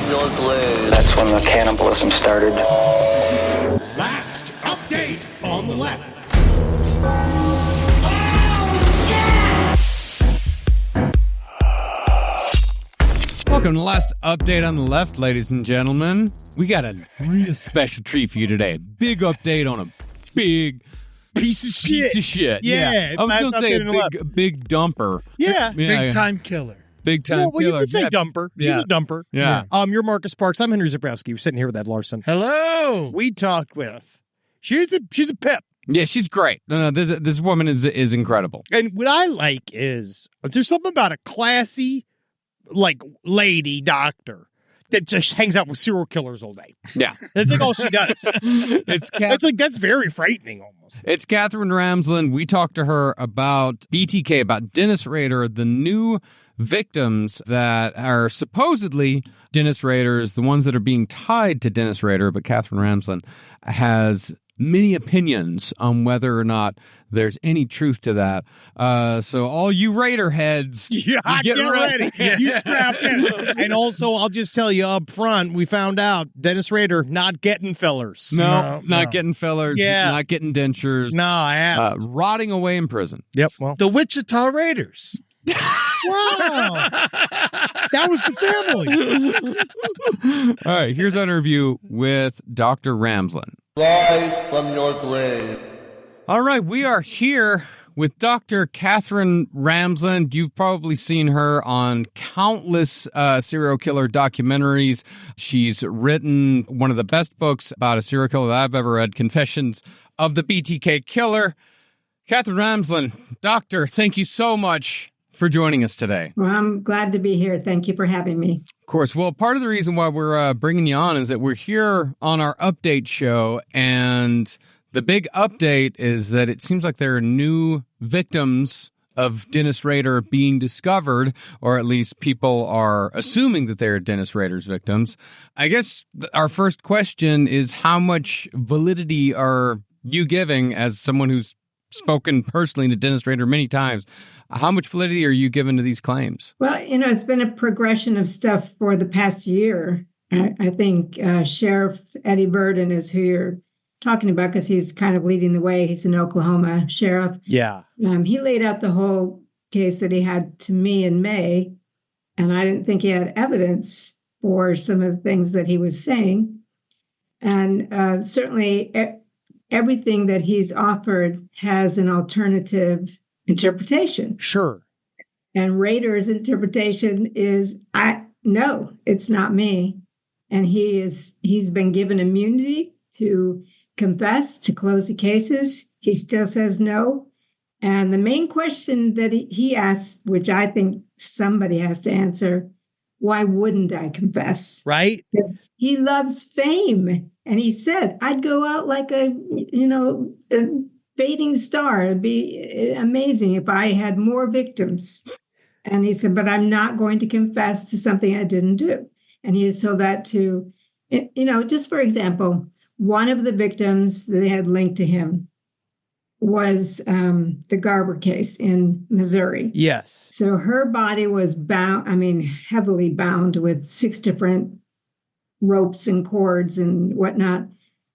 That's when the cannibalism started. Last update on the left. Welcome to the last update on the left, ladies and gentlemen. We got a real special treat for you today. Big update on a big piece of shit. Yeah. I was going to say a big dumper. Yeah. Big time killer. Big time well, killer. You could say dumper. Yeah. He's a dumper. Yeah. You're Marcus Parks. I'm Henry Zabrowski. We're sitting here with Ed Larson. Hello. We talked with. She's a pip. Yeah, she's great. No, this woman is incredible. And what I like is there's something about a classy, lady doctor that just hangs out with serial killers all day. Yeah. That's all she does. That's very frightening almost. It's Katherine Ramsland. We talked to her about BTK, about Dennis Rader, the new victims that are supposedly Dennis Rader's, the ones that are being tied to Dennis Rader, but Katherine Ramsland has many opinions on whether or not there's any truth to that. So all you Raider heads, get ready. You strap in. And also, I'll just tell you up front, we found out Dennis Rader not getting fillers. No. Getting fillers. Yeah. Not getting dentures. No, I asked. Rotting away in prison. Yep. Well, the Wichita Raiders. Wow. That was the family. All right, here's our interview with Dr. Ramsland. Live from your grave. All right, we are here with Dr. Katherine Ramsland. You've probably seen her on countless serial killer documentaries. She's written one of the best books about a serial killer that I've ever read, Confessions of the BTK Killer. Katherine Ramsland, doctor, thank you so much for joining us today. Well, I'm glad to be here. Thank you for having me. Of course. Well, part of the reason why we're bringing you on is that we're here on our update show, and the big update is that it seems like there are new victims of Dennis Rader being discovered, or at least people are assuming that they're Dennis Rader's victims. I guess our first question is, how much validity are you giving, as someone who's spoken personally to Dennis Rader many times, how much validity are you giving to these claims? Well, it's been a progression of stuff for the past year. I think Sheriff Eddie Burden is who you're talking about, because he's kind of leading the way. He's an Oklahoma sheriff. Yeah. He laid out the whole case that he had to me in May, and I didn't think he had evidence for some of the things that he was saying. And certainly everything that he's offered has an alternative interpretation. Sure. And Rader's interpretation is, no, it's not me. And he's been given immunity to confess, to close the cases. He still says no. And the main question that he asks, which I think somebody has to answer, why wouldn't I confess? Right. Because he loves fame. And he said, I'd go out like a fading star. It'd be amazing if I had more victims. And he said, but I'm not going to confess to something I didn't do. And he has told that to, just for example, one of the victims that they had linked to him was the Garber case in Missouri. Yes. So her body was heavily bound with 6 different ropes and cords and whatnot,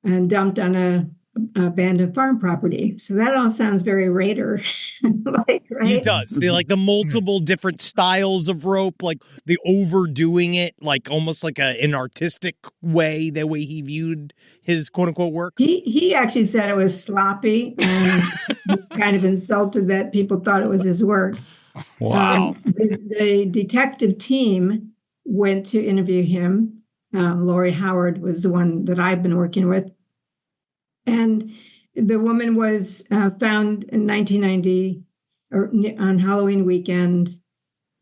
and dumped on a abandoned farm property. So that all sounds very Rader like, right? He does. They the multiple different styles of rope, like the overdoing it, like almost like an artistic way, the way he viewed his quote unquote work. He actually said it was sloppy, and kind of insulted that people thought it was his work. Wow. The detective team went to interview him. Lori Howard was the one that I've been working with. And the woman was found in 1990 on Halloween weekend.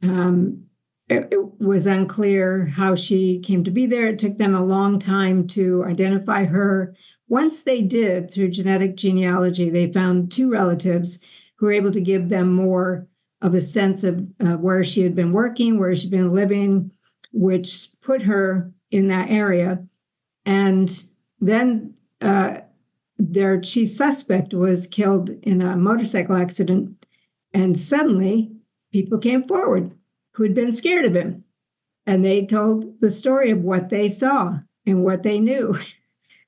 It was unclear how she came to be there. It took them a long time to identify her. Once they did, through genetic genealogy, they found 2 relatives who were able to give them more of a sense of where she had been working, where she'd been living, which put her in that area. And then their chief suspect was killed in a motorcycle accident. And suddenly people came forward who had been scared of him. And they told the story of what they saw and what they knew.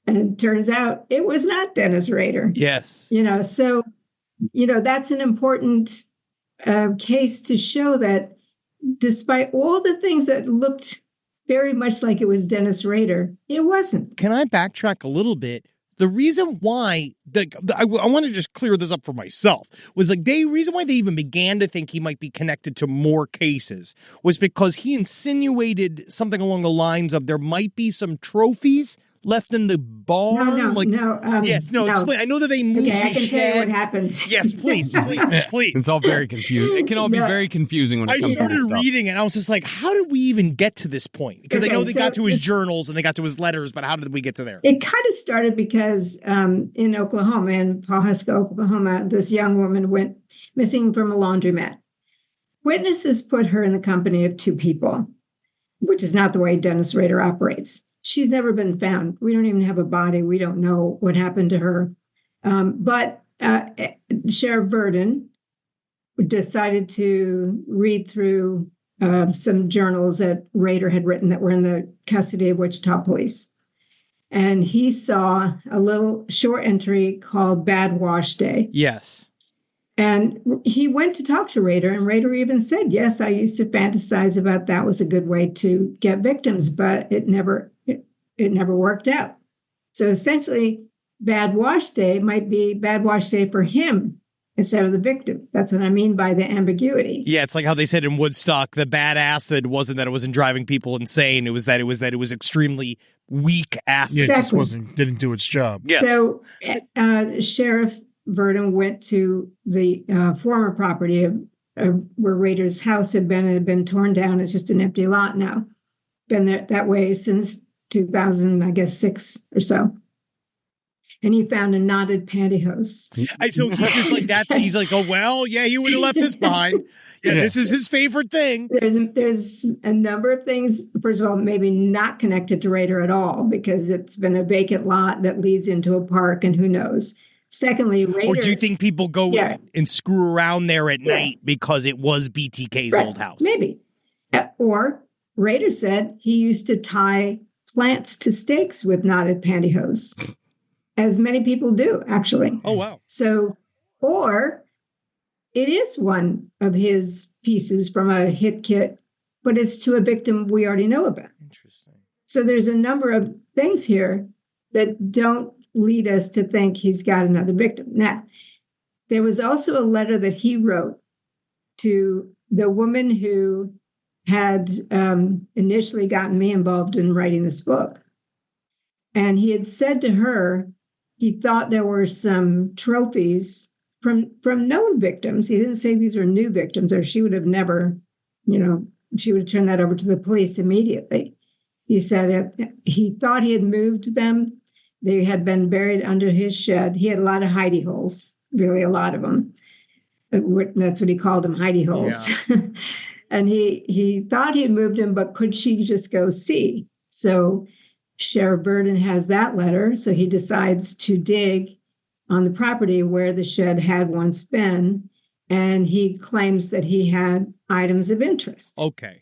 And it turns out it was not Dennis Rader. Yes. So, that's an important case to show that despite all the things that looked very much like it was Dennis Rader, it wasn't. Can I backtrack a little bit? The reason why I want to just clear this up for myself was like the reason why they even began to think he might be connected to more cases was because he insinuated something along the lines of there might be some trophies left in the barn. Explain. I know that they moved. Okay, I can his tell you shed. what happened. Yes, please. It's all very confusing. It can all be very confusing when it I comes to this started stuff. reading it, and I was just like, how did we even get to this point? Because I know they got to his journals and they got to his letters, but how did we get to there? It kind of started because in Oklahoma, in Pawhuska, Oklahoma, this young woman went missing from a laundromat. Witnesses put her in the company of two people, which is not the way Dennis Rader operates. She's never been found. We don't even have a body. We don't know what happened to her. But Sheriff Verdon decided to read through some journals that Rader had written that were in the custody of Wichita Police. And he saw a little short entry called Bad Wash Day. Yes. And he went to talk to Rader, and Rader even said, yes, I used to fantasize about that was a good way to get victims, but it never worked out. So essentially, Bad Wash Day might be Bad Wash Day for him instead of the victim. That's what I mean by the ambiguity. Yeah, it's like how they said in Woodstock, the bad acid wasn't that it wasn't driving people insane. It was that it was extremely weak acid. Yeah, it just didn't do its job. Yes. So Sheriff Verdon went to the former property of where Rader's house had been. It had been torn down. It's just an empty lot now. Been there that way since 2006 or so. And he found a knotted pantyhose. So he's just like that. He's like, oh, well, yeah, he would have left this behind. Yeah, this is his favorite thing. There's a number of things. First of all, maybe not connected to Rader at all because it's been a vacant lot that leads into a park, and who knows. Secondly, Rader. Or do you think people go and screw around there at night because it was BTK's old house? Maybe. Or Rader said he used to tie plants to stakes with knotted pantyhose, as many people do, actually. Oh, wow. So, or it is one of his pieces from a hit kit, but it's to a victim we already know about. Interesting. So there's a number of things here that don't lead us to think he's got another victim. Now, there was also a letter that he wrote to the woman who had initially gotten me involved in writing this book. And he had said to her, he thought there were some trophies from known victims. He didn't say these were new victims, or she would have never, she would have turned that over to the police immediately. He said he thought he had moved them. They had been buried under his shed. He had a lot of hidey holes, really a lot of them. That's what he called them, hidey holes. Yeah. And he thought he had moved him, but could she just go see? So Sheriff Verdon has that letter. So he decides to dig on the property where the shed had once been. And he claims that he had items of interest. Okay.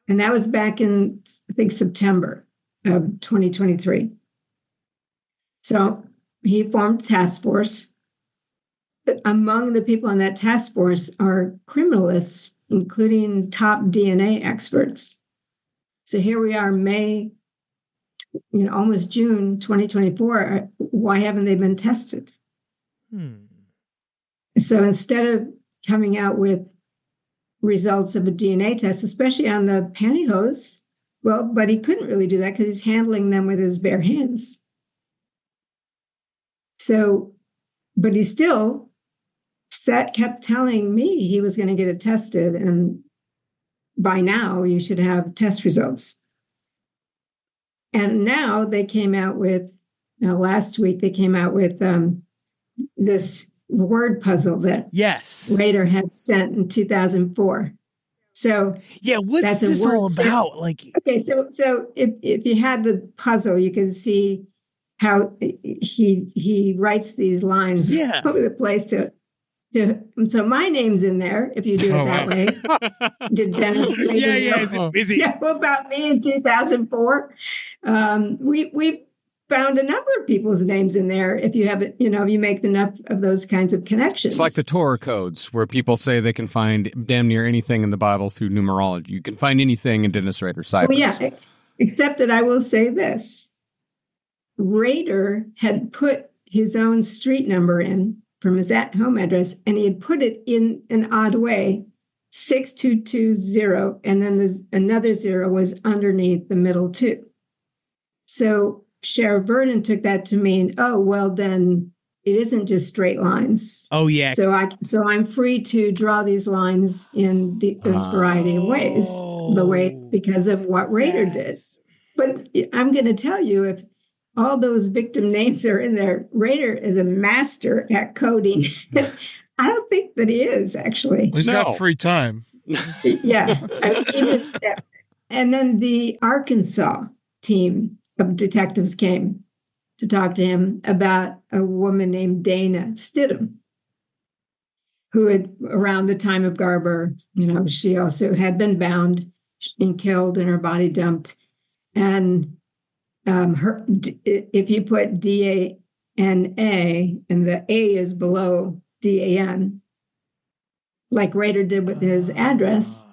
And that was back in, I think, September of 2023. So he formed a task force. But among the people on that task force are criminalists, including top DNA experts. So here we are, May, almost June 2024. Why haven't they been tested? So instead of coming out with results of a DNA test, especially on the pantyhose, but he couldn't really do that because he's handling them with his bare hands. So, but he still kept telling me he was going to get it tested, and by now you should have test results. And now they came out with, last week they came out with this word puzzle that Rader had sent in 2004. So what's this all about? Okay, so if you had the puzzle, you can see how he writes these lines over the place to So my name's in there if you do it that way. Did Dennis? Is he? Yeah. What about me in 2004? We found a number of people's names in there. If you have it, if you make enough of those kinds of connections. It's like the Torah codes, where people say they can find damn near anything in the Bible through numerology. You can find anything in Dennis Rader ciphers. Well, yeah, except that I will say this: Rader had put his own street number in from his home address, and he had put it in an odd way, 6220, and then there's another 0 was underneath the middle 2. So Sheriff Vernon took that to mean, oh, well, then it isn't just straight lines. Oh, yeah. So I'm free to draw these lines in this variety of ways, because of what Rader did. But I'm going to tell you, if all those victim names are in there, Rader is a master at coding. I don't think that he is, actually. He's got free time. Yeah. And then the Arkansas team of detectives came to talk to him about a woman named Dana Stidham, who had, around the time of Garber, she also had been bound and killed and her body dumped. And if you put DANA and the A is below DAN, like Rader did with his address,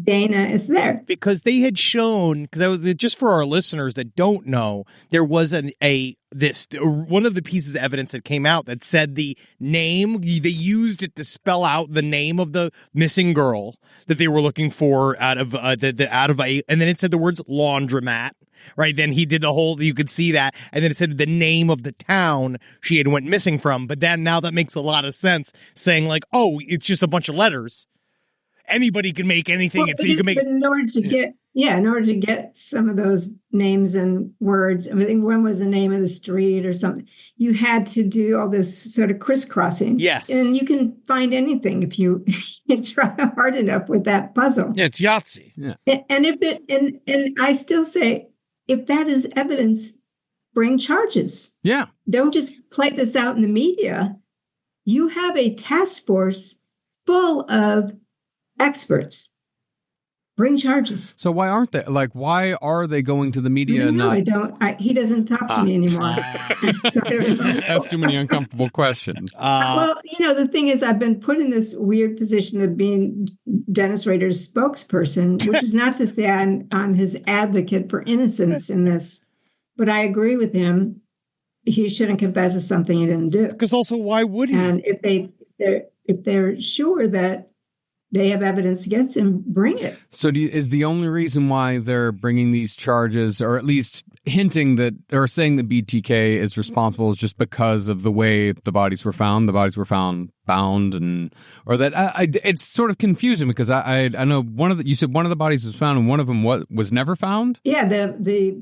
Dana is there. Because they had shown, because just for our listeners that don't know, there was one of the pieces of evidence that came out that said the name, they used it to spell out the name of the missing girl that they were looking for out of and then it said the words laundromat. Right. Then he did you could see that. And then it said the name of the town she had went missing from. But then now that makes a lot of sense, saying like, oh, it's just a bunch of letters. Anybody can make anything. But in order to get some of those names and words, I think one was the name of the street or something, you had to do all this sort of crisscrossing. Yes. And you can find anything if you try hard enough with that puzzle. Yeah, it's Yahtzee. Yeah. And I still say, if that is evidence, bring charges. Yeah. Don't just play this out in the media. You have a task force full of experts. Bring charges. So why aren't they? Why are they going to the media? I don't. He doesn't talk to me anymore. That's too many uncomfortable questions. Well, the thing is, I've been put in this weird position of being Dennis Rader's spokesperson, which is not to say I'm his advocate for innocence in this, but I agree with him. He shouldn't confess to something he didn't do. Because also, why would he? And if they're sure that they have evidence against him, bring it. So is the only reason why they're bringing these charges, or at least hinting that, or saying that BTK is responsible, is just because of the way the bodies were found? The bodies were found bound, it's sort of confusing because I know you said one of the bodies was found and one of them was never found? Yeah, the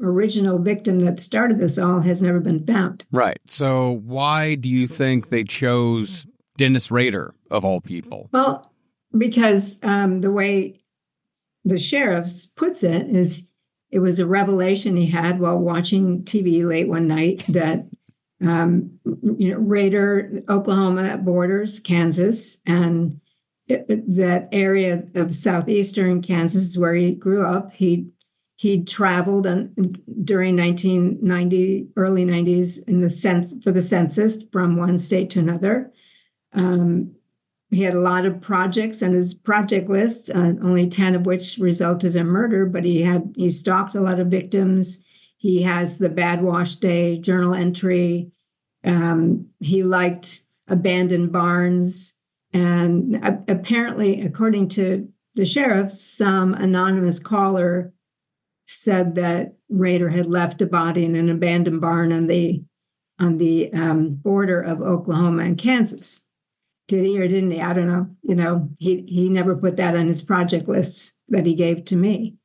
original victim that started this all has never been found. Right. So why do you think they chose Dennis Rader, of all people? Well, because the way the sheriff puts it is, it was a revelation he had while watching TV late one night that Rader, Oklahoma borders Kansas, and that area of southeastern Kansas is where he grew up. He traveled during 1990, early 90s for the census from one state to another. He had a lot of projects on his project list, only 10 of which resulted in murder, but he stalked a lot of victims. He has the Bad Wash Day journal entry. He liked abandoned barns. And apparently, according to the sheriff, some anonymous caller said that Rader had left a body in an abandoned barn on the border of Oklahoma and Kansas. Did he or didn't he? I don't know. He never put that on his project list that he gave to me.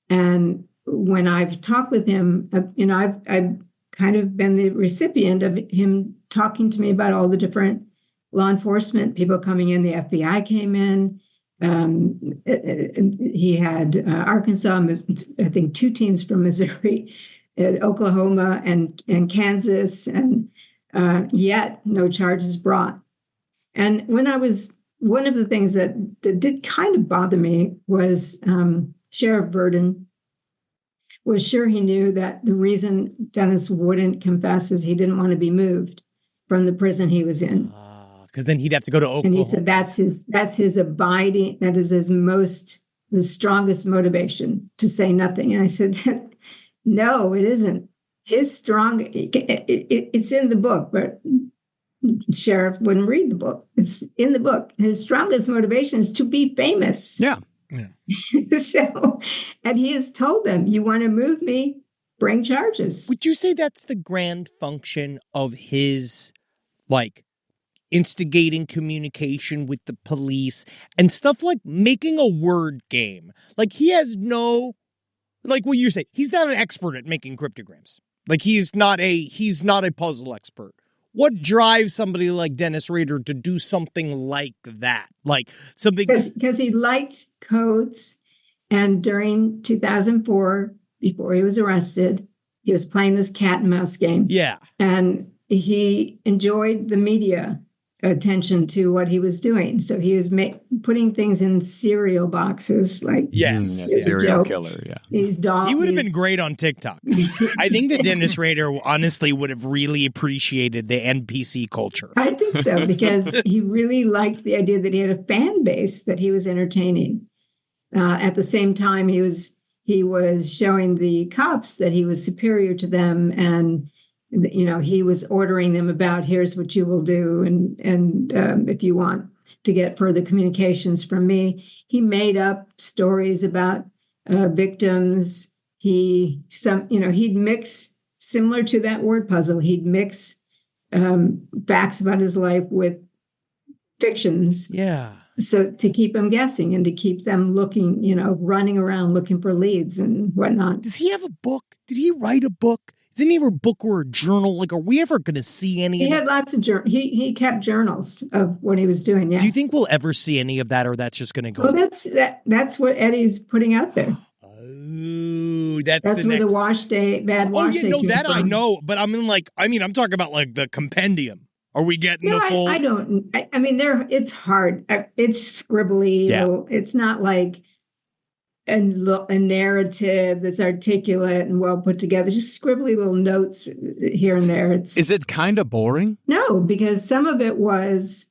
And when I've talked with him, I've kind of been the recipient of him talking to me about all the different law enforcement people coming in. The FBI came in. He had Arkansas, I think 2 teams from Missouri, Oklahoma, and Kansas, and yet no charges brought. And one of the things that did kind of bother me was Sheriff Burden was sure he knew that the reason Dennis wouldn't confess is he didn't want to be moved from the prison he was in. Because then he'd have to go to Oklahoma. And he said that's his abiding, that is the strongest motivation to say nothing. And I said, no, it isn't. It's in the book, but Sheriff wouldn't read the book. It's in the book. His strongest motivation is to be famous. Yeah. So, and he has told them, you want to move me, bring charges. Would you say that's the grand function of his, like, instigating communication with the police and stuff like making a word game? Like, he has no, like what you say, he's not an expert at making cryptograms. Like, he's not a puzzle expert. What drives somebody like Dennis Rader to do something like that? Like something because he liked codes, and during 2004, before he was arrested, he was playing this cat and mouse game. Yeah, and he enjoyed the media attention to what he was doing. So he was putting things in cereal boxes, like serial killer. Yeah, these dogs. He would have been great on TikTok. I think that Dennis Rader honestly would have really appreciated the NPC culture. I think so, because he really liked the idea that he had a fan base that he was entertaining. At the same time, he was showing the cops that he was superior to them, and he was ordering them about, here's what you will do, and if you want to get further communications from me. He made up stories about victims. He'd mix, similar to that word puzzle, he'd mix facts about his life with fictions. Yeah. So to keep them guessing and to keep them looking, running around looking for leads and whatnot. Does he have a book? Did he write a book? Is any of a book or a journal? Like, are we ever going to see any? He had lots of he kept journals of what he was doing. Yeah. Do you think we'll ever see any of that, or that's just going to go? Well, that's what Eddie's putting out there. Oh, that's where the wash day, bad wash day. Oh, yeah, no, that from. I know, but I'm talking about like the compendium. Are we getting the full? I don't. I mean, it's hard. It's scribbly. Yeah. It's not like a narrative that's articulate and well put together. Just scribbly little notes here and there. Is it kind of boring? No, because some of it was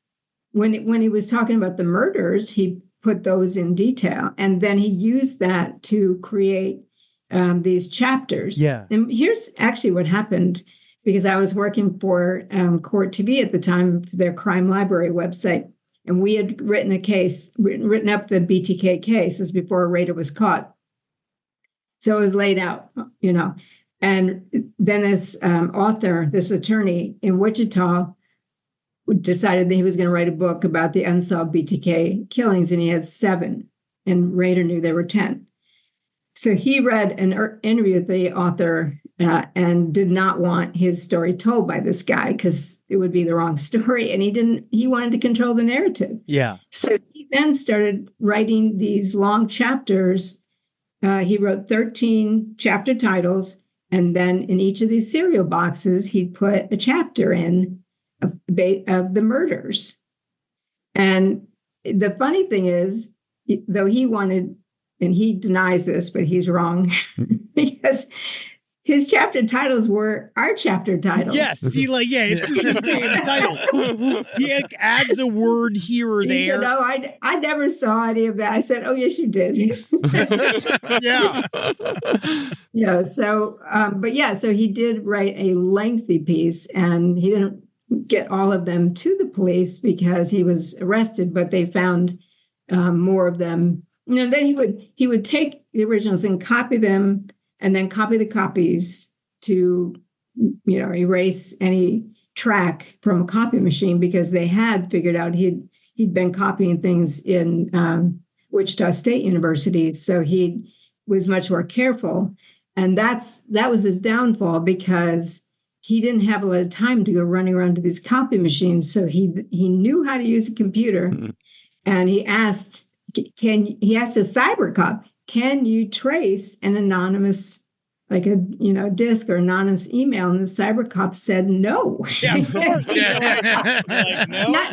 when he was talking about the murders, he put those in detail, and then he used that to create these chapters. Yeah. And here's actually what happened, because I was working for Court TV at the time, for their crime library website. And we had written up the BTK case. This is before Rader was caught. So it was laid out, And then this author, this attorney in Wichita, decided that he was going to write a book about the unsolved BTK killings, and he had 7. And Rader knew there were 10. So he read an interview with the author and did not want his story told by this guy because it would be the wrong story. And he wanted to control the narrative. Yeah. So he then started writing these long chapters. He wrote 13 chapter titles. And then in each of these cereal boxes, he'd put a chapter in of the murders. And the funny thing is, though he wanted, and he denies this, but he's wrong, because his chapter titles were our chapter titles. Yes, it's the same titles. He adds a word here or there. He said, "No, I never saw any of that." I said, "Oh, yes, you did." Yeah. So he did write a lengthy piece, and he didn't get all of them to the police because he was arrested, but they found more of them. Then he would take the originals and copy them, and then copy the copies to, erase any track from a copy machine, because they had figured out he'd been copying things in Wichita State University, so he was much more careful, and that was his downfall, because he didn't have a lot of time to go running around to these copy machines. So he knew how to use a computer, and he asked a cyber cop, can you trace an anonymous like a disc or anonymous email, and the cyber cop said no. Yeah, of course. Like,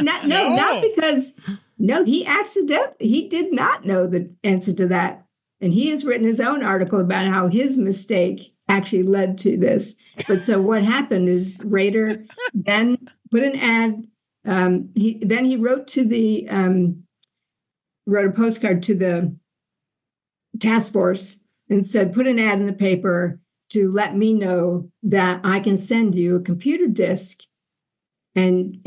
not because he did not know the answer to that, and he has written his own article about how his mistake actually led to this. But so what happened is Rader then put an ad. He wrote a postcard to the task force and said, put an ad in the paper to let me know that I can send you a computer disk and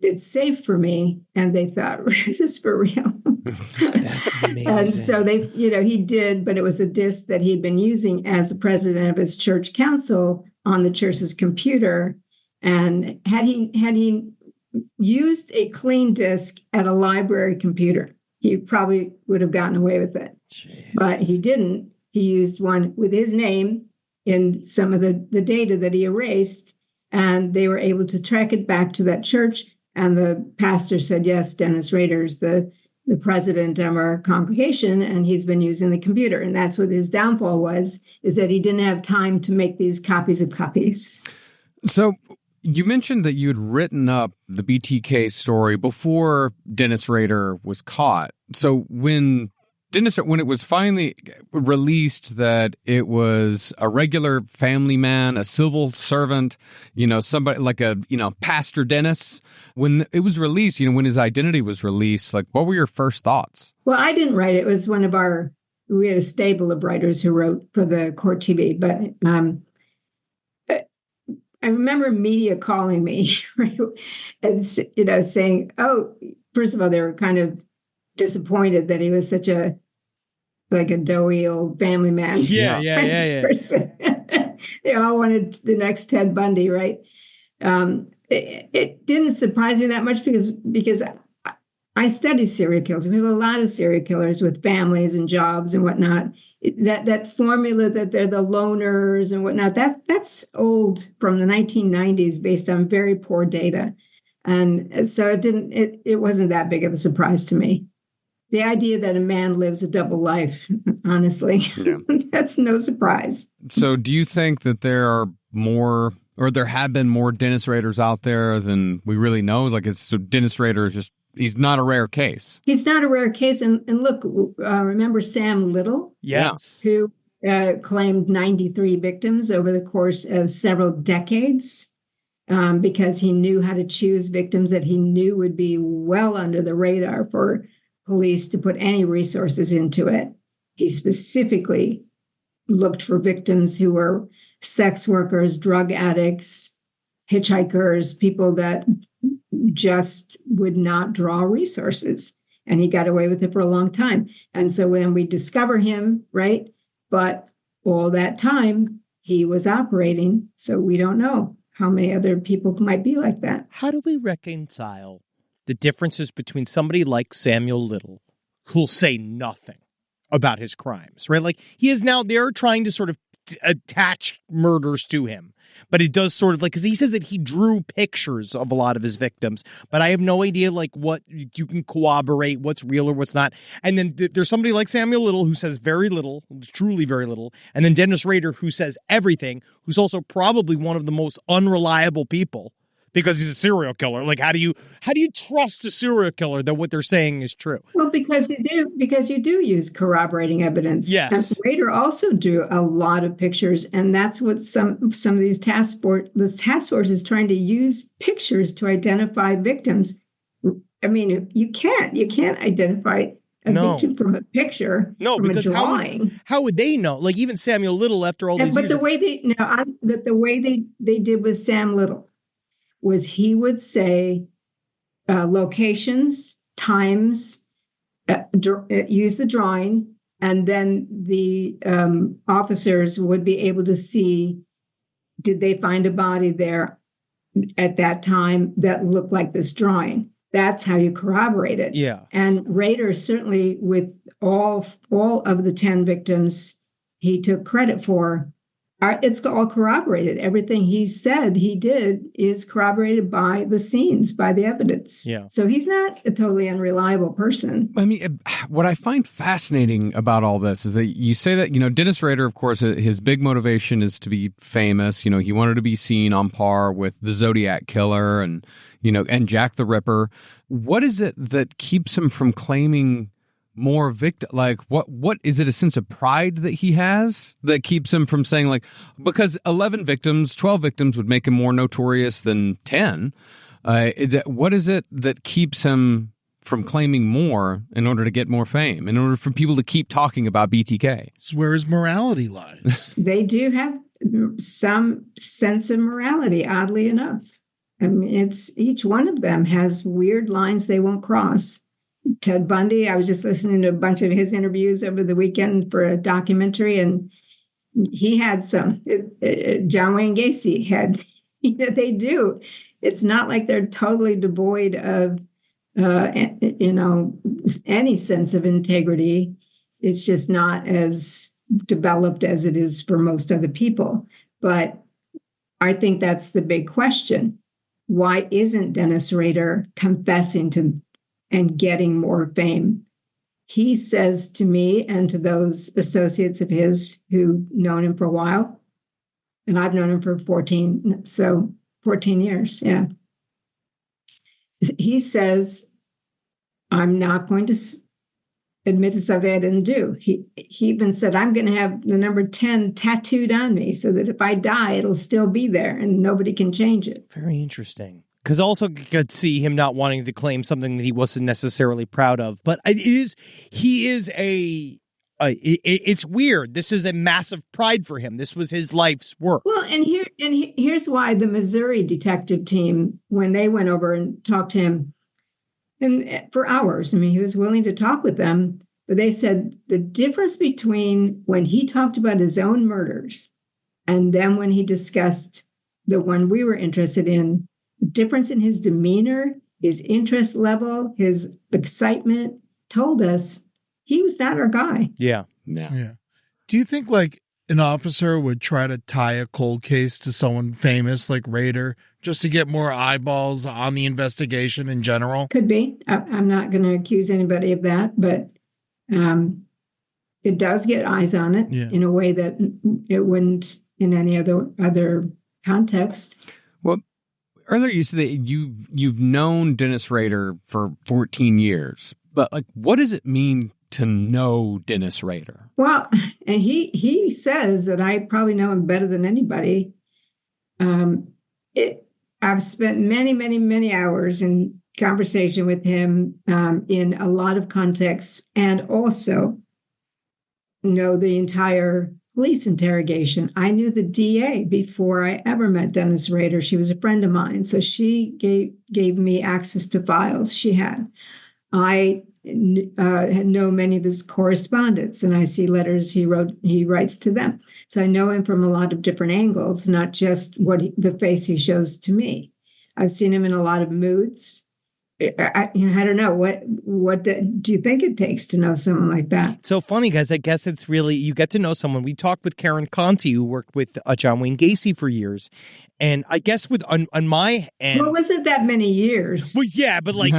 it's safe for me. And they thought, is this for real? That's amazing. And so he did, but it was a disk that he'd been using as the president of his church council on the church's computer. And had he used a clean disk at a library computer, he probably would have gotten away with it. Jesus. But he didn't. He used one with his name in some of the data that he erased, and they were able to track it back to that church. And the pastor said, yes, Dennis Rader is the president of our congregation, and he's been using the computer. And that's what his downfall was, is that he didn't have time to make these copies of copies. So you mentioned that you'd written up the BTK story before Dennis Rader was caught. So when it was finally released that it was a regular family man, a civil servant, somebody like Pastor Dennis, when it was released, when his identity was released, like, what were your first thoughts? Well, I didn't write it. It was we had a stable of writers who wrote for the court TV, but I remember media calling me, right? And, saying, oh, first of all, they were kind of disappointed that he was such a doughy old family man. Yeah. They all wanted the next Ted Bundy, right? It didn't surprise me that much because I study serial killers. We have a lot of serial killers with families and jobs and whatnot. That formula that they're the loners and whatnot, that's old from the 1990s based on very poor data. And so it wasn't that big of a surprise to me. The idea that a man lives a double life, honestly, that's no surprise. So do you think that there are more, or there have been more Dennis Raders out there than we really know? Like, Dennis Rader is he's not a rare case. He's not a rare case. And look, remember Sam Little? Yes. Who claimed 93 victims over the course of several decades because he knew how to choose victims that he knew would be well under the radar for police to put any resources into it. He specifically looked for victims who were sex workers, drug addicts, hitchhikers, people that just would not draw resources. And he got away with it for a long time. And so when we discover him, right, but all that time he was operating, so we don't know how many other people might be like that. How do we reconcile the differences between somebody like Samuel Little, who'll say nothing about his crimes, right? Like, they're trying to sort of attach murders to him. But it does sort of because he says that he drew pictures of a lot of his victims, but I have no idea what you can corroborate, what's real or what's not. And then there's somebody like Samuel Little who says very little, truly very little. And then Dennis Rader, who says everything, who's also probably one of the most unreliable people because he's a serial killer. Like, how do you trust a serial killer that what they're saying is true? Well, because you do use corroborating evidence. Yes. And Rader also drew a lot of pictures, and that's what some of these task force is trying to use pictures to identify victims. I mean, you can't identify a victim from a picture. No, from because a drawing. How would they know? Like, even Samuel Little, after all these years. But the way they did with Sam Little was he would say locations, times, use the drawing, and then the officers would be able to see, did they find a body there at that time that looked like this drawing? That's how you corroborate it. Yeah. And Rader, certainly with all of the 10 victims he took credit for, it's all corroborated. Everything he said he did is corroborated by the scenes, by the evidence. Yeah. So he's not a totally unreliable person. I mean, what I find fascinating about all this is that you say that, Dennis Rader, of course, his big motivation is to be famous. He wanted to be seen on par with the Zodiac Killer and Jack the Ripper. What is it that keeps him from claiming more victim? Like, what is it? A sense of pride that he has that keeps him from saying, like, because 12 victims would make him more notorious than 10. What is it that keeps him from claiming more in order to get more fame, in order for people to keep talking about BTK? It's where his morality lies. They do have some sense of morality, oddly enough. I mean, it's each one of them has weird lines they won't cross. Ted Bundy, I was just listening to a bunch of his interviews over the weekend for a documentary, and he had some. John Wayne Gacy had, they do. It's not like they're totally devoid of, any sense of integrity. It's just not as developed as it is for most other people. But I think that's the big question. Why isn't Dennis Rader confessing to and getting more fame? He says to me and to those associates of his who've known him for a while, and I've known him for 14 years, yeah. He says, I'm not going to admit to something I didn't do. He even said, I'm going to have the number 10 tattooed on me so that if I die, it'll still be there and nobody can change it. Very interesting. Because also could see him not wanting to claim something that he wasn't necessarily proud of. But it's weird. This is a massive pride for him. This was his life's work. Well, here's why the Missouri detective team, when they went over and talked to him, and for hours, I mean, he was willing to talk with them, but they said the difference between when he talked about his own murders and then when he discussed the one we were interested in, the difference in his demeanor, his interest level, his excitement told us he was not our guy. Yeah. Yeah. Do you think like an officer would try to tie a cold case to someone famous like Rader just to get more eyeballs on the investigation in general? Could be. I'm not going to accuse anybody of that, but it does get eyes on it in a way that it wouldn't in any other context. Well, earlier you said that you've known Dennis Rader for 14 years, but like, what does it mean to know Dennis Rader? Well, and he says that I probably know him better than anybody. I've spent many, many, many hours in conversation with him in a lot of contexts, and also know the entire police interrogation. I knew the DA before I ever met Dennis Rader. She was a friend of mine, so she gave me access to files she had. I know many of his correspondence, and I see letters he writes to them. So I know him from a lot of different angles, not just the face he shows to me. I've seen him in a lot of moods. I don't know. What do you think it takes to know someone like that? So funny, guys. I guess it's really, you get to know someone. We talked with Karen Conti, who worked with John Wayne Gacy for years. And I guess on my end. Well, it wasn't that many years. Well, yeah, but like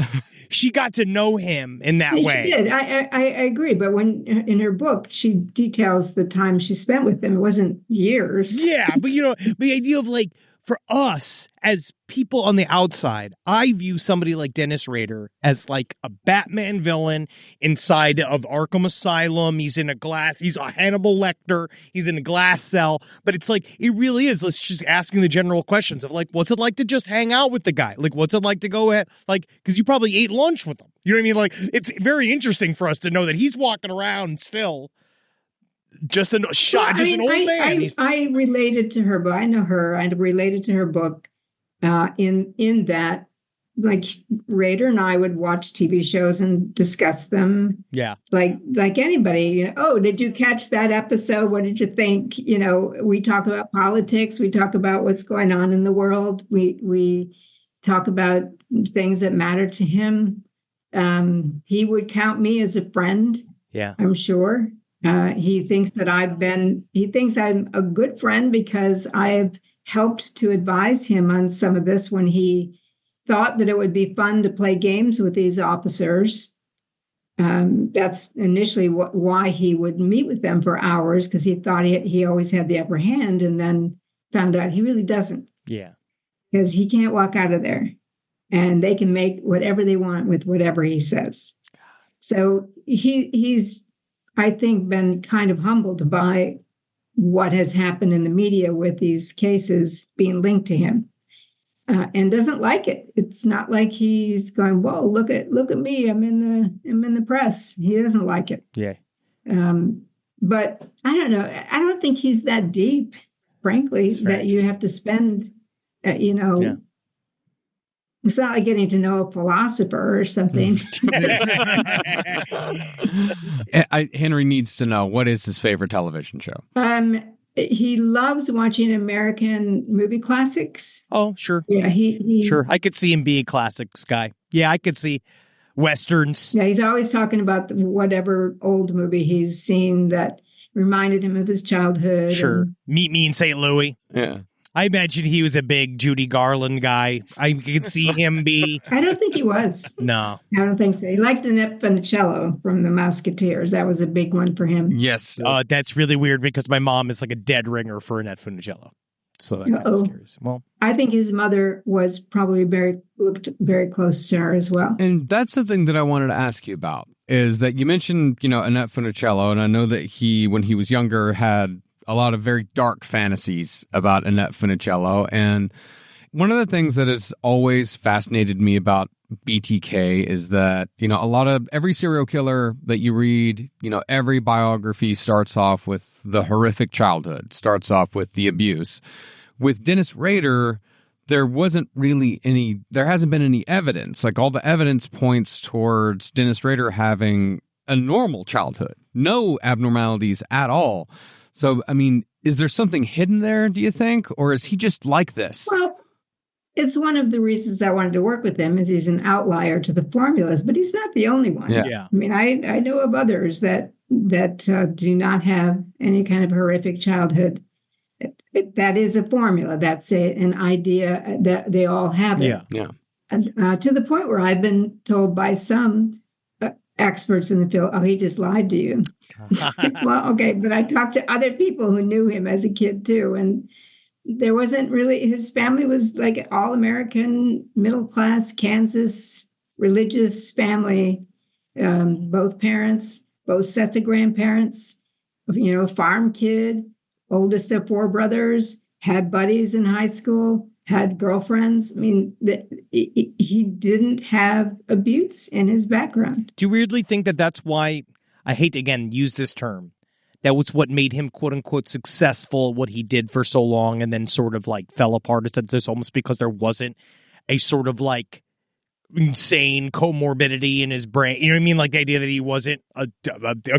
she got to know him in that way. She did. I agree. But when in her book, she details the time she spent with him. It wasn't years. Yeah, but the idea of like, for us as people on the outside, I view somebody like Dennis Rader as like a Batman villain inside of Arkham Asylum. He's a Hannibal Lecter. He's in a glass cell. But it's like, it really is. Let's just asking the general questions of like, what's it like to just hang out with the guy? Like, what's it like to go at, like, because you probably ate lunch with him. You know what I mean? Like, it's very interesting for us to know that he's walking around still. Just an old man. I related to her, but I know her. I related to her book in that, like, Rader and I would watch TV shows and discuss them. Yeah, like anybody. Oh, did you catch that episode? What did you think? We talk about politics. We talk about what's going on in the world. We talk about things that matter to him. He would count me as a friend. Yeah, I'm sure. He thinks I'm a good friend because I've helped to advise him on some of this when he thought that it would be fun to play games with these officers. That's initially why he would meet with them for hours, because he thought he always had the upper hand, and then found out he really doesn't. Yeah. Because he can't walk out of there, and they can make whatever they want with whatever he says. So he's, I think, been kind of humbled by what has happened in the media with these cases being linked to him, and doesn't like it. It's not like he's going, "Whoa, look at me! I'm in the press." He doesn't like it. Yeah. But I don't know. I don't think he's that deep, frankly, that you have to spend. Yeah. It's not like getting to know a philosopher or something. Henry needs to know, what is his favorite television show? He loves watching American movie classics. Oh, sure. Yeah, Sure. I could see him be a classics guy. Yeah, I could see Westerns. Yeah, he's always talking about whatever old movie he's seen that reminded him of his childhood. Sure. Meet Me in St. Louis. Yeah. I imagine he was a big Judy Garland guy. I could see him be. I don't think he was. No. I don't think so. He liked Annette Funicello from the Musketeers. That was a big one for him. Yes. That's really weird because my mom is like a dead ringer for Annette Funicello. So that kind of scares. Well, I think his mother was probably looked very close to her as well. And that's something that I wanted to ask you about, is that you mentioned, Annette Funicello, and I know that he, when he was younger, had a lot of very dark fantasies about Annette Funicello. And one of the things that has always fascinated me about BTK is that, every serial killer that you read, every biography starts off with the horrific childhood, starts off with the abuse. With Dennis Rader, there hasn't been any evidence. Like, all the evidence points towards Dennis Rader having a normal childhood, no abnormalities at all. So, I mean, is there something hidden there, do you think? Or is he just like this? Well, it's one of the reasons I wanted to work with him, is he's an outlier to the formulas, but he's not the only one. Yeah. I mean, I know of others that do not have any kind of horrific childhood. That is a formula. That's an idea that they all have it. Yeah. And to the point where I've been told by some experts in the field, "Oh, he just lied to you." Well, okay, but I talked to other people who knew him as a kid too, and there wasn't really, his family was like all American, middle class, Kansas, religious family, both parents, both sets of grandparents, farm kid, oldest of 4 brothers, had buddies in high school, had girlfriends. I mean, he didn't have abuse in his background. Do you weirdly think that that's why, I hate to again use this term, that was what made him quote unquote successful at what he did for so long, and then sort of like fell apart? Is that this almost because there wasn't a sort of like insane comorbidity in his brain? You know what I mean? Like the idea that he wasn't a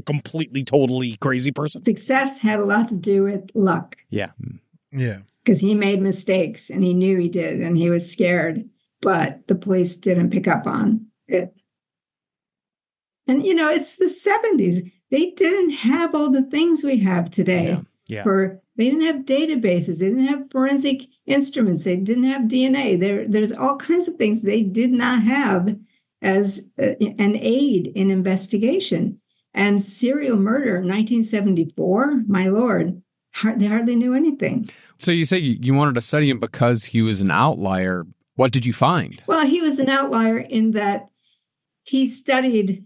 completely, totally crazy person. Success had a lot to do with luck. Yeah. Yeah. Because he made mistakes and he knew he did, and he was scared, but the police didn't pick up on it. And, it's the 70s. They didn't have all the things we have today. Yeah. They didn't have databases. They didn't have forensic instruments. They didn't have DNA. There's all kinds of things they did not have as an aid in investigation. And serial murder in 1974, my Lord, they hardly knew anything. So you say you wanted to study him because he was an outlier. What did you find? Well, he was an outlier in that he studied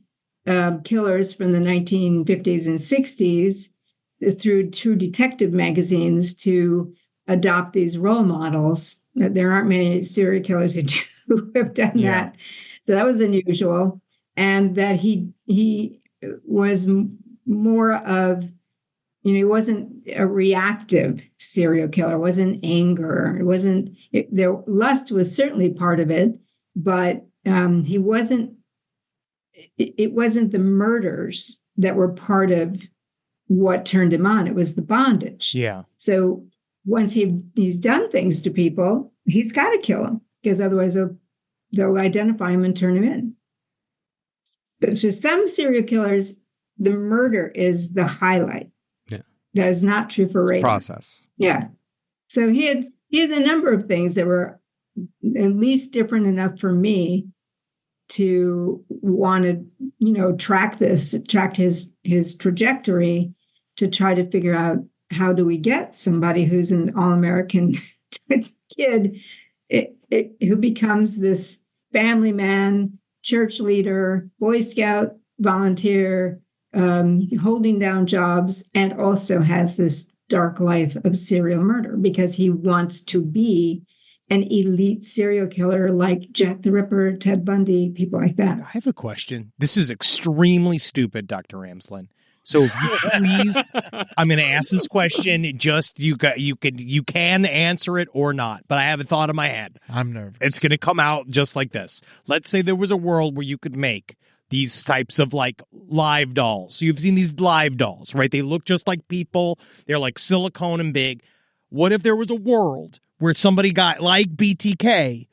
killers from the 1950s and 60s through True Detective magazines to adopt these role models. There aren't many serial killers who have done that. So that was unusual. And that he was more of, he wasn't a reactive serial killer. It wasn't anger. Lust was certainly part of it, but it wasn't the murders that were part of what turned him on. It was the bondage. Yeah. So once he's done things to people, he's got to kill them, because otherwise they'll identify him and turn him in. But so some serial killers the murder is the highlight. Yeah. That is not true for Rader. Process. Yeah. So he had a number of things that were at least different enough for me to want to, track his trajectory to try to figure out how do we get somebody who's an all-American kid who becomes this family man, church leader, Boy Scout volunteer, holding down jobs, and also has this dark life of serial murder because he wants to be an elite serial killer like Jack the Ripper, Ted Bundy, people like that. I have a question. This is extremely stupid, Dr. Ramsland. So please, I'm going to ask this question. You can answer it or not, but I have a thought in my head. I'm nervous. It's going to come out just like this. Let's say there was a world where you could make these types of like live dolls. So you've seen these live dolls, right? They look just like people. They're like silicone and big. What if there was a world where somebody got like BTK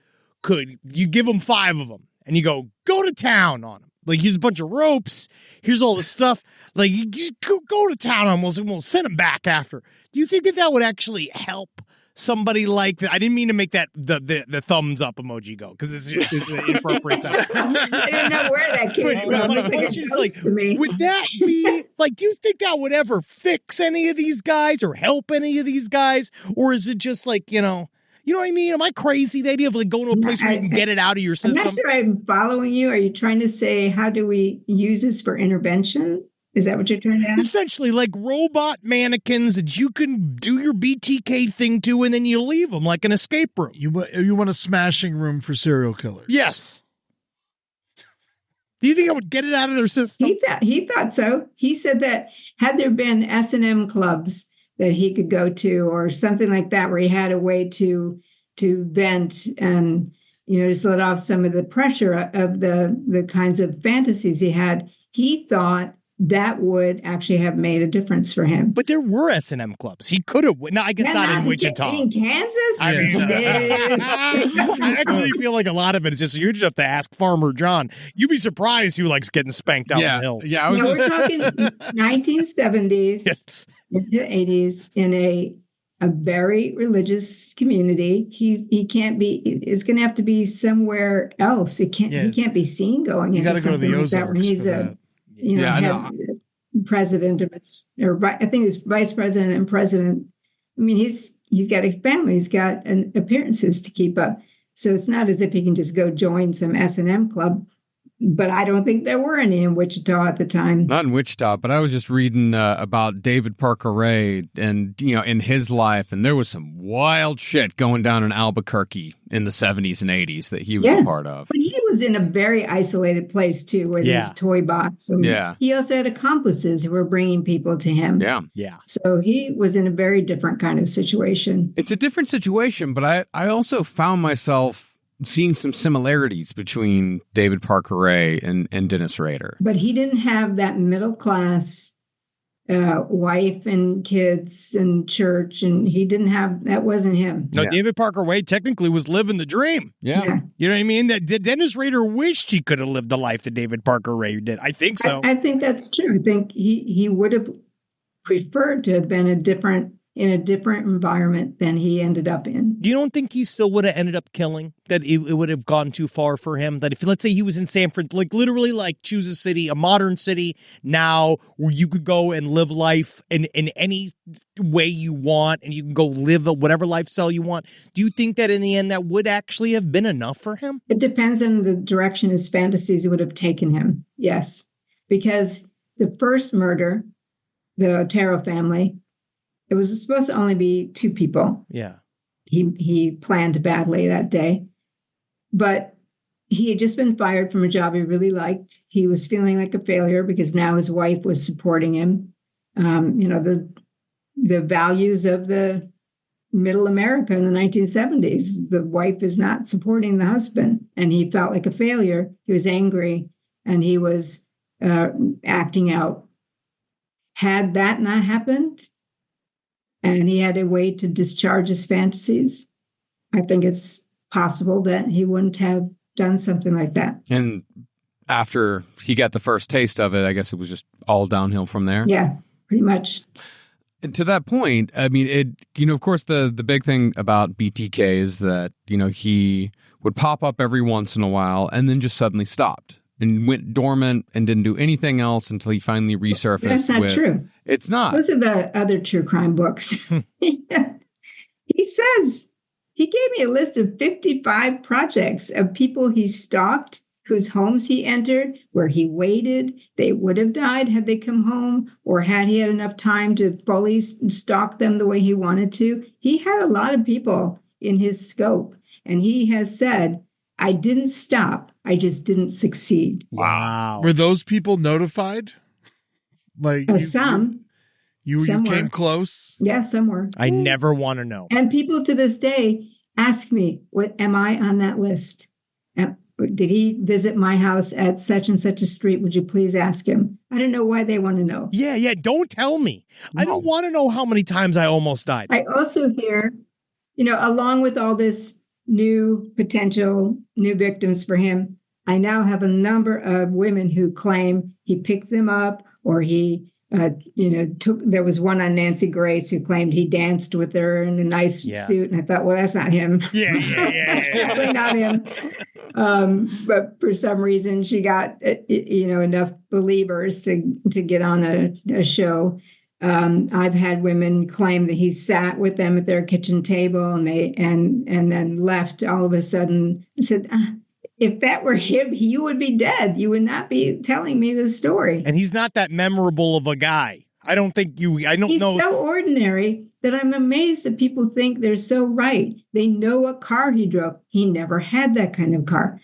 you give them 5 of them and you go to town on them. Like, here's a bunch of ropes. Here's all the stuff. Like, you just go to town on them. We'll send them back after. Do you think that would actually help somebody like that? I didn't mean to make that the thumbs up emoji go because it's an inappropriate time. I didn't know where that came from. But my question is, like, would that be, like, do you think that would ever fix any of these guys or help any of these guys? Or is it just like, you know what I mean? Am I crazy? The idea of like going to a place where you can get it out of your system? I'm not sure I'm following you. Are you trying to say, how do we use this for intervention? Is that what you're trying to ask? Essentially, like robot mannequins that you can do your BTK thing to, and then you leave them like an escape room. You want a smashing room for serial killers? Yes. Do you think I would get it out of their system? He thought so. He said that had there been S&M clubs that he could go to or something like that, where he had a way to vent and, just let off some of the pressure of the kinds of fantasies he had, he thought that would actually have made a difference for him. But there were S&M clubs. He could have. No, I guess not in Wichita. In Kansas? I mean, I actually feel like a lot of it is just, you just have to ask Farmer John. You'd be surprised who likes getting spanked out in the hills. Yeah, we're talking 1970s into 80s in a very religious community. He can't be. It's going to have to be somewhere else. He can't be seen going. You got to go to the Ozarks like when he's for that. President of I think he was vice president and president. I mean, he's got a family. He's got appearances to keep up. So it's not as if he can just go join some S&M club. But I don't think there were any in Wichita at the time. Not in Wichita, but I was just reading about David Parker Ray and, in his life, and there was some wild shit going down in Albuquerque in the 70s and 80s that he was a part of. But he was in a very isolated place, too, with his toy box. And he also had accomplices who were bringing people to him. Yeah. So he was in a very different kind of situation. It's a different situation, but I also found myself seeing some similarities between David Parker Ray and Dennis Rader. But he didn't have that middle class wife and kids and church, and he didn't have, that wasn't him. No, David Parker Ray technically was living the dream. Yeah. You know what I mean? That Dennis Rader wished he could have lived the life that David Parker Ray did. I think so. I think that's true. I think he would have preferred to have been in a different environment than he ended up in. You don't think he still would have ended up killing? That it would have gone too far for him? That if, let's say he was in San Francisco, like literally like choose a city, a modern city now where you could go and live life in any way you want and you can go live whatever lifestyle you want. Do you think that in the end that would actually have been enough for him? It depends on the direction his fantasies would have taken him. Yes. Because the first murder, the Otero family, it was supposed to only be 2 people. Yeah. He planned badly that day. But he had just been fired from a job he really liked. He was feeling like a failure because now his wife was supporting him. The values of the middle America in the 1970s. The wife is not supporting the husband. And he felt like a failure. He was angry and he was acting out. Had that not happened, and he had a way to discharge his fantasies, I think it's possible that he wouldn't have done something like that. And after he got the first taste of it, I guess it was just all downhill from there. Yeah, pretty much. And to that point, I mean, of course, the big thing about BTK is that, he would pop up every once in a while and then just suddenly stopped and went dormant and didn't do anything else until he finally resurfaced. That's not true. It's not. Those are the other true crime books. He says, he gave me a list of 55 projects of people he stalked, whose homes he entered, where he waited. They would have died had they come home, or had he had enough time to fully stalk them the way he wanted to. He had a lot of people in his scope, and he has said, I didn't stop, I just didn't succeed. Wow. Were those people notified? Like Some. You came close? Yeah, some were. I never want to know. And people to this day ask me, "What am I on that list? Did he visit my house at such and such a street? Would you please ask him?" I don't know why they want to know. Yeah. Don't tell me. No. I don't want to know how many times I almost died. I also hear, along with all this potential new victims for him, I now have a number of women who claim he picked them up, or he there was one on Nancy Grace who claimed he danced with her in a nice suit. And I thought, well, that's not him. Yeah. Definitely not him. But for some reason, she got, enough believers to get on a show. I've had women claim that he sat with them at their kitchen table and then left all of a sudden and said, if that were him, you would be dead. You would not be telling me this story. And he's not that memorable of a guy. I don't know. He's so ordinary that I'm amazed that people think they're so right. They know what car he drove. He never had that kind of car.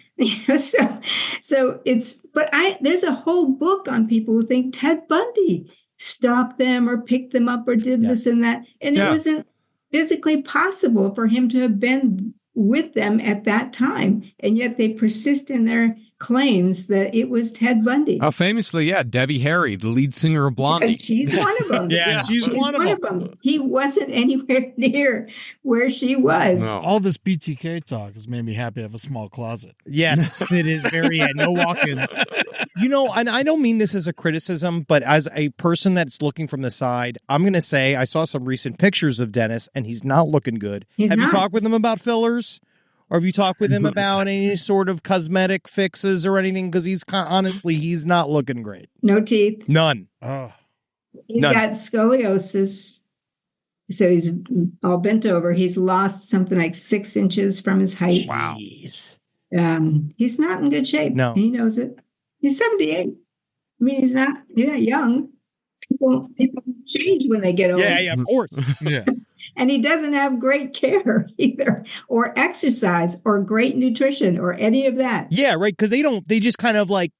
So there's a whole book on people who think Ted Bundy stalked them or picked them up or did this and that. And it wasn't physically possible for him to have been with them at that time, and yet they persist in their claims that it was Ted Bundy. Oh, famously, Debbie Harry, the lead singer of Blondie. She's one of them. She's one of them. He wasn't anywhere near where she was. No. All this BTK talk has made me happy I have a small closet. Yes, it is very no walk-ins. And I don't mean this as a criticism, but as a person that's looking from the side, I'm going to say I saw some recent pictures of Dennis, and he's not looking good. Have you talked with him about fillers? Or have you talked with him about any sort of cosmetic fixes or anything? Because he's not looking great. No teeth. None. Oh. He's got scoliosis. So he's all bent over. He's lost something like 6 inches from his height. Wow. He's not in good shape. No. He knows it. He's 78. I mean, he's not young. People change when they get older. Yeah, of course. Yeah. And he doesn't have great care either, or exercise, or great nutrition, or any of that. Yeah, right. Because they just kind of like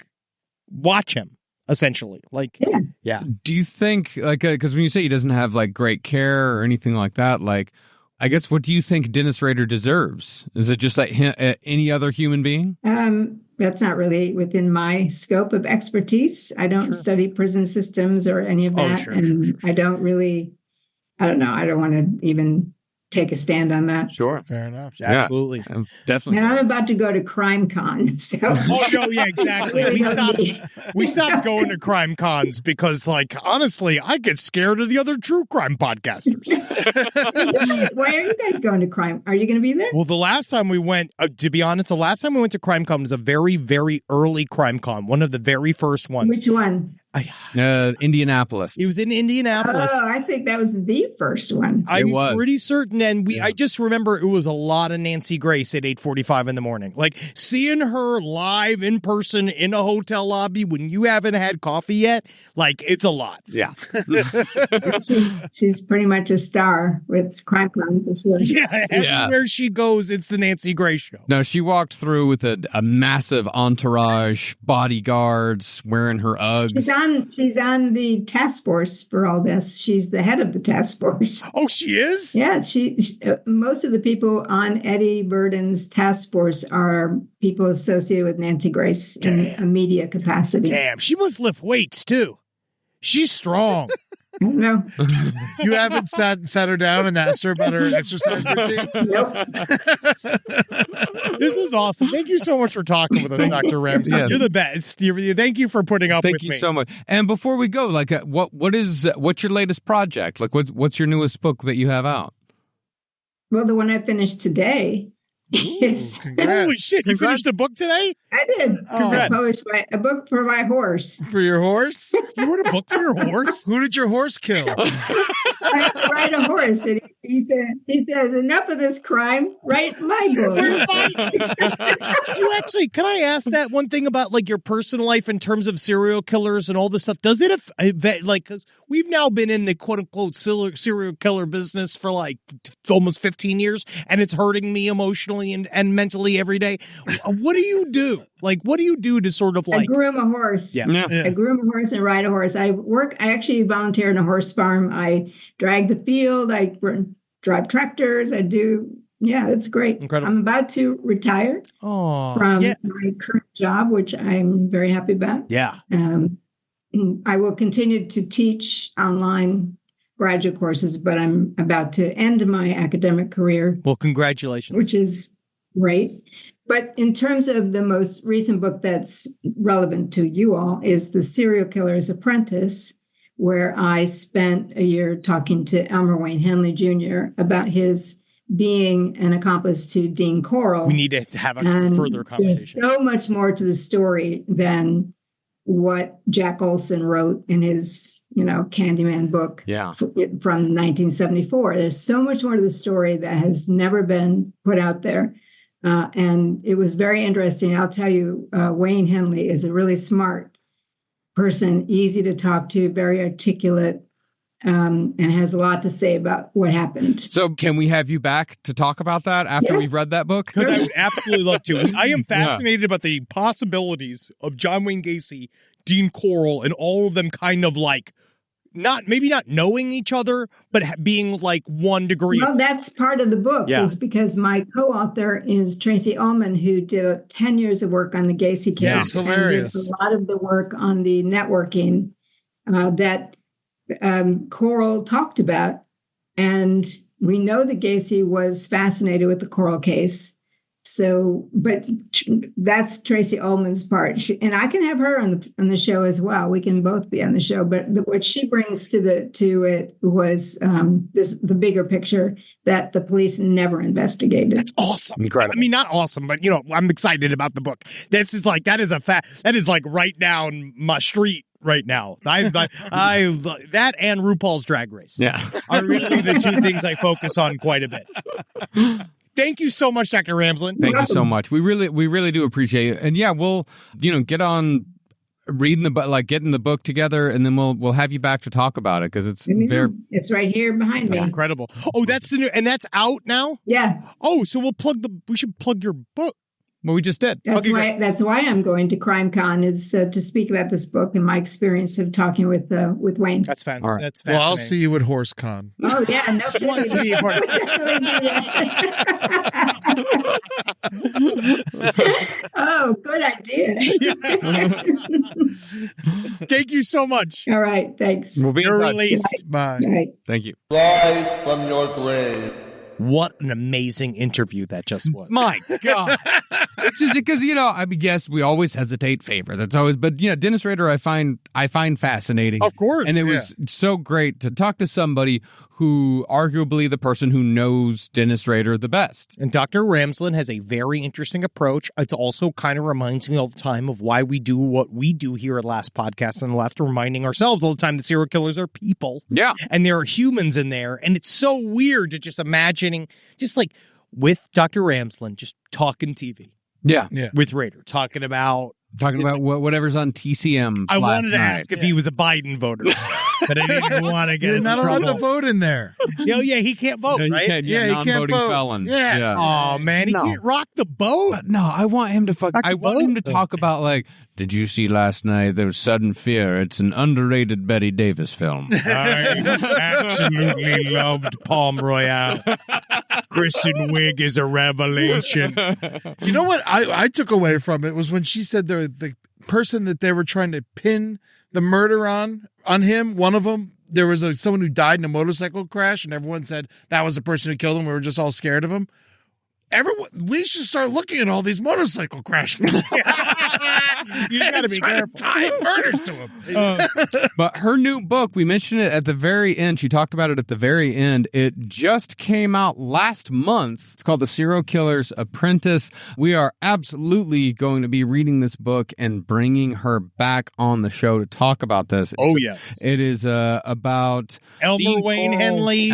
watch him, essentially. Like, yeah. Do you think, because when you say he doesn't have like great care or anything like that, like, I guess, what do you think Dennis Rader deserves? Is it just like any other human being? That's not really within my scope of expertise. I don't study prison systems or any of that. Sure. I don't know. I don't want to even take a stand on that. Sure. Fair enough. Yeah, absolutely. Definitely. And I'm about to go to Crime Con. So. Oh, no, yeah, exactly. We stopped going to crime cons because, like, honestly, I get scared of the other true crime podcasters. Why are you guys going to crime? Are you going to be there? Well, the last time we went, to be honest, to Crime Con was a very, very early Crime Con, one of the very first ones. Which one? Indianapolis. It was in Indianapolis. Oh, I think that was the first one. I'm pretty certain, and I just remember it was a lot of Nancy Grace at 8:45 in the morning. Like, seeing her live in person in a hotel lobby when you haven't had coffee yet, like, it's a lot. Yeah. she's pretty much a star with Crime Con for sure. Yeah, everywhere she goes, it's the Nancy Grace show. No, she walked through with a massive entourage, bodyguards, wearing her Uggs. She's on the task force for all this. She's the head of the task force. Oh, she is? Yeah, she most of the people on Eddie Burden's task force are people associated with Nancy Grace in a media capacity. Damn, she must lift weights too. She's strong. I don't know. You haven't sat her down and asked her about her exercise routine? Nope. This is awesome. Thank you so much for talking with us, Dr. Ramsland. Yeah. You're the best. Thank you for putting up with Thank me. you so much. And before we go, like, what's your latest project? Like, what's your newest book that you have out? Well, the one I finished today is. Congrats. Holy shit! You finished a book today? I did. Congrats. I published a book for my horse. For your horse? You wrote a book for your horse? Who did your horse kill? I ride a horse, and he says, enough of this crime. Write my book. Do you actually? Can I ask that one thing about like your personal life in terms of serial killers and all this stuff? Does it like we've now been in the quote unquote serial killer business for like almost 15 years, and it's hurting me emotionally and mentally every day. What do you do? Like, what do you do to sort of I like groom a horse. Yeah. I groom a horse and ride a horse. I actually volunteer in a horse farm. I drag the field. I drive tractors. I do. Yeah, it's great. Incredible. I'm about to retire from my current job, which I'm very happy about. Yeah. I will continue to teach online graduate courses, but I'm about to end my academic career. Well, congratulations. Which is great. But in terms of the most recent book that's relevant to you all is The Serial Killer's Apprentice, where I spent a year talking to Elmer Wayne Henley Jr. about his being an accomplice to Dean Corll. We need to have a further conversation. There's so much more to the story than what Jack Olson wrote in his, Candyman book from 1974. There's so much more to the story that has never been put out there. And it was very interesting. I'll tell you, Wayne Henley is a really smart person, easy to talk to, very articulate, and has a lot to say about what happened. So can we have you back to talk about that after we've read that book? Because I would absolutely love to. I am fascinated about the possibilities of John Wayne Gacy, Dean Corll, and all of them kind of like maybe not knowing each other, but being like 1 degree. Well, that's part of the book, is because my co-author is Tracy Ullman, who did 10 years of work on the Gacy case. Yes, hilarious. And did a lot of the work on the networking that Corll talked about. And we know that Gacy was fascinated with the Corll case. So, but that's Tracy Ullman's part, and I can have her on the show as well. We can both be on the show. But what she brings to it was the bigger picture that the police never investigated. That's awesome. Incredible. I mean, not awesome, but I'm excited about the book. That is like right down my street right now. I that and RuPaul's Drag Race. Are really the two things I focus on quite a bit. Thank you so much, Dr. Ramsland. Thank you so much. We really do appreciate it. And we'll, get on reading getting the book together, and then we'll have you back to talk about it because it's it's right here behind me. That's incredible. Oh, that's the new, and that's out now? Yeah. Oh, so we should plug your book. Well, we just did. That's why I'm going to CrimeCon is to speak about this book and my experience of talking with Wayne. That's fun. All right. That's fascinating. Well, I'll see you at HorseCon. Oh yeah, no Want to be a part Oh, good idea. Thank you so much. All right, thanks. We'll be You're in touch. released. Bye. All right. Thank you. Rise from your grave. What an amazing interview that just was. My God. It's just because, yes, we always hesitate favor. That's always, but, Dennis Rader, I find fascinating. Of course. And it was so great to talk to somebody who arguably the person who knows Dennis Rader the best. And Dr. Ramsland has a very interesting approach. It also kind of reminds me all the time of why we do what we do here at Last Podcast on the Left, reminding ourselves all the time that serial killers are people. Yeah. And there are humans in there. And it's so weird to just imagining, just like with Dr. Ramsland, just talking TV. Yeah. With Rader, talking about whatever's on TCM. I wanted to night. ask if he was a Biden voter, but I didn't want to get You're in not trouble. allowed to vote in there. Yeah, he can't vote, No, you right? can't. Yeah, he can't non-voting vote. felon. Yeah. Oh man, he can't rock the boat. But no, I want him to I want him to talk about did you see last night there was Sudden Fear? It's an underrated Betty Davis film. I absolutely loved Palm Royale. Kristen Wiig is a revelation. You know what I took away from it was when she said the person that they were trying to pin the murder on him, one of them, there was someone who died in a motorcycle crash, and everyone said that was the person who killed him. We were just all scared of him. We should start looking at all these motorcycle crash films. You got to be careful. Tie murders to him. But her new book, we mentioned it at the very end. She talked about it at the very end. It just came out last month. It's called The Serial Killer's Apprentice. We are absolutely going to be reading this book and bringing her back on the show to talk about this. Yes. It is about Elmer Wayne Henley.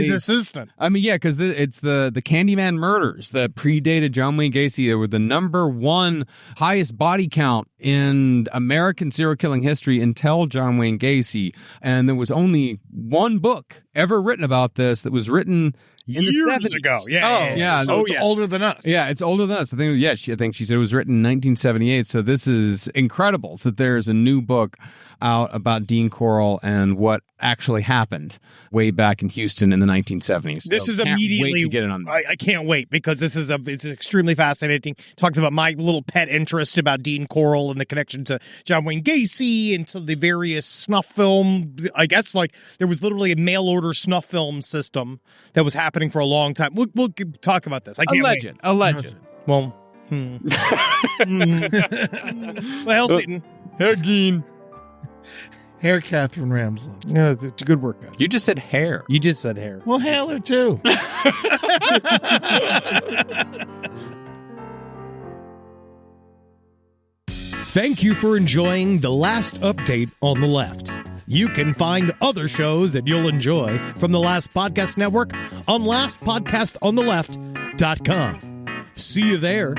His assistant. I mean, yeah, because it's the Candyman murders that predated John Wayne Gacy. They were the number one highest body count in American serial killing history until John Wayne Gacy. And there was only one book ever written about this that was written in the 70s. Ago. Yeah. So it's older than us. Yeah, it's older than us. I think she said it was written in 1978. So this is incredible that there's a new book out about Dean Corll and what actually happened way back in Houston in the 1970s. This so is can't immediately. wait to get it on this. I can't wait because this is it's extremely fascinating. Talks about my little pet interest about Dean Corll and the connection to John Wayne Gacy and to the various snuff film. I guess like there was literally a mail order snuff film system that was happening for a long time. We'll talk about this. I can't wait. A legend. Well, well, Satan. Hey, Dean. Hair Katherine Ramsland. Yeah, it's good work, guys. You just said hair. You just said hair. Well, hail her too. Thank you for enjoying the last update on the left. You can find other shows that you'll enjoy from the Last Podcast Network on lastpodcastontheleft.com. See you there.